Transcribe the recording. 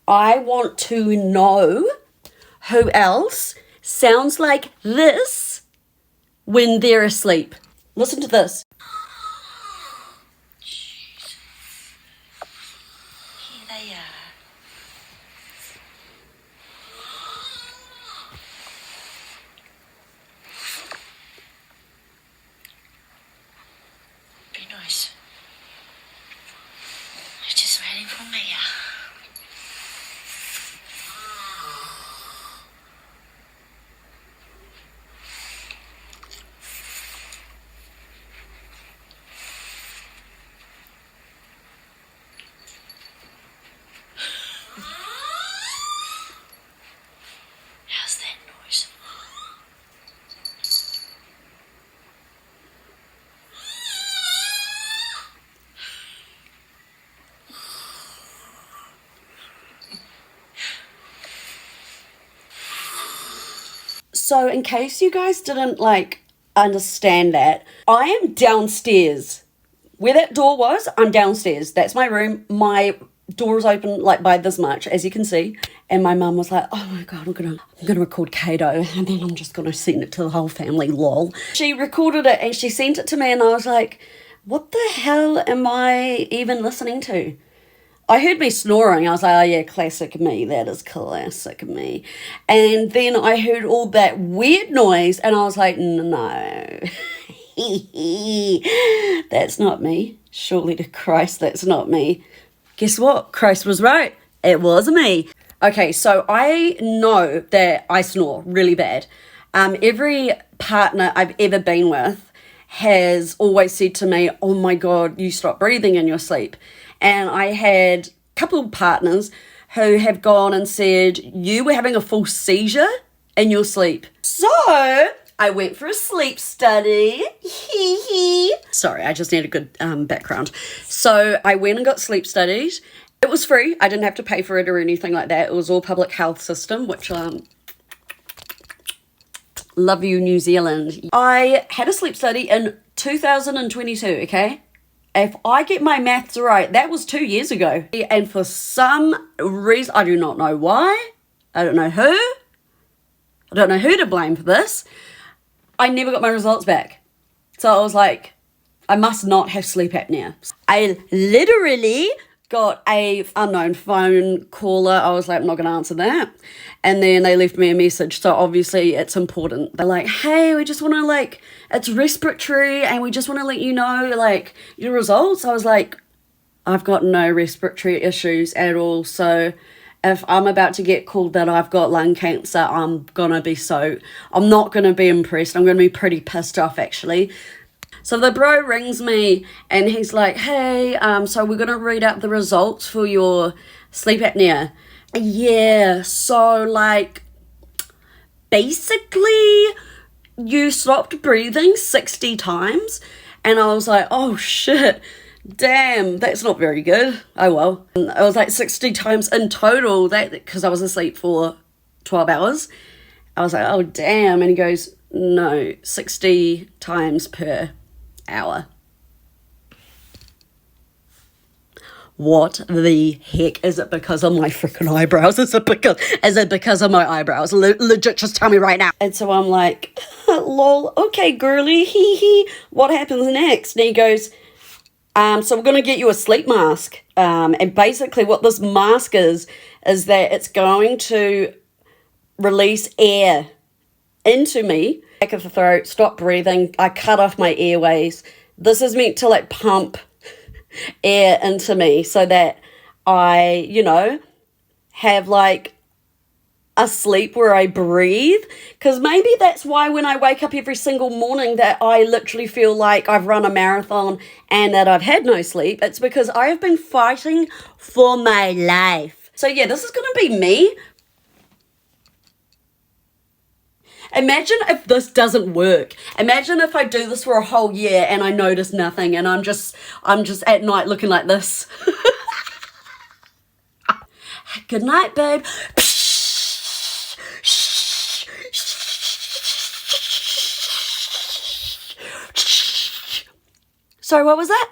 I want to know who else sounds like this when they're asleep. Listen to this. Here they are. Be nice. They're just waiting for me. How's that noise? So in case you guys didn't understand that, I am downstairs. Where that door was, I'm downstairs. That's my room. My door is open by this much, as you can see. And my mum was like, oh my God, I'm gonna record Kato, and then I'm just gonna send it to the whole family, lol. She recorded it and she sent it to me, and I was like, what the hell am I even listening to? I heard me snoring. I was like, oh yeah, classic me. That is classic me. And then I heard all that weird noise, and I was like, no. That's not me. Surely to Christ, that's not me. Guess what? Christ was right. It was me. Okay, so I know that I snore really bad. Every partner I've ever been with has always said to me, oh my God, you stop breathing in your sleep. And I had a couple of partners who have gone and said, you were having a full seizure in your sleep. So I went for a sleep study. Sorry, I just need a good background. So I went and got sleep studies. It was free. I didn't have to pay for it or anything like that. It was all public health system, which love you, New Zealand. I had a sleep study in 2022, okay? If I get my maths right, that was 2 years ago. And for some reason, I do not know why. I don't know who. I don't know who to blame for this. I never got my results back. So I was like, I must not have sleep apnea. I literally got a unknown phone caller. I was like, I'm not going to answer that. And then they left me a message. So obviously it's important. They're like, hey, we just want to it's respiratory and we just want to let you know your results. I was like, I've got no respiratory issues at all. So if I'm about to get called that I've got lung cancer, I'm not going to be impressed. I'm going to be pretty pissed off actually. So the bro rings me and he's like, hey, so we're going to read out the results for your sleep apnea. Yeah, so basically you stopped breathing 60 times. And I was like, oh shit, damn, that's not very good. Oh well. It was 60 times in total, that because I was asleep for 12 hours. I was like, oh damn. And he goes, no, 60 times per hour. What the heck? Is it because of my freaking eyebrows? Is it because of my eyebrows? Legit, just tell me right now. And so I'm like, lol, okay, girly, hee hee. What happens next? And he goes, so we're gonna get you a sleep mask. And basically what this mask is that it's going to release air into me, back of the throat, stop breathing. I cut off my airways. This is meant to pump air into me so that I, have a sleep where I breathe. Because maybe that's why when I wake up every single morning that I literally feel like I've run a marathon and that I've had no sleep. It's because I have been fighting for my life. So yeah, this is going to be me. Imagine if this doesn't work. Imagine if I do this for a whole year and I notice nothing and I'm just at night looking like this. Good night, babe. Sorry, what was that?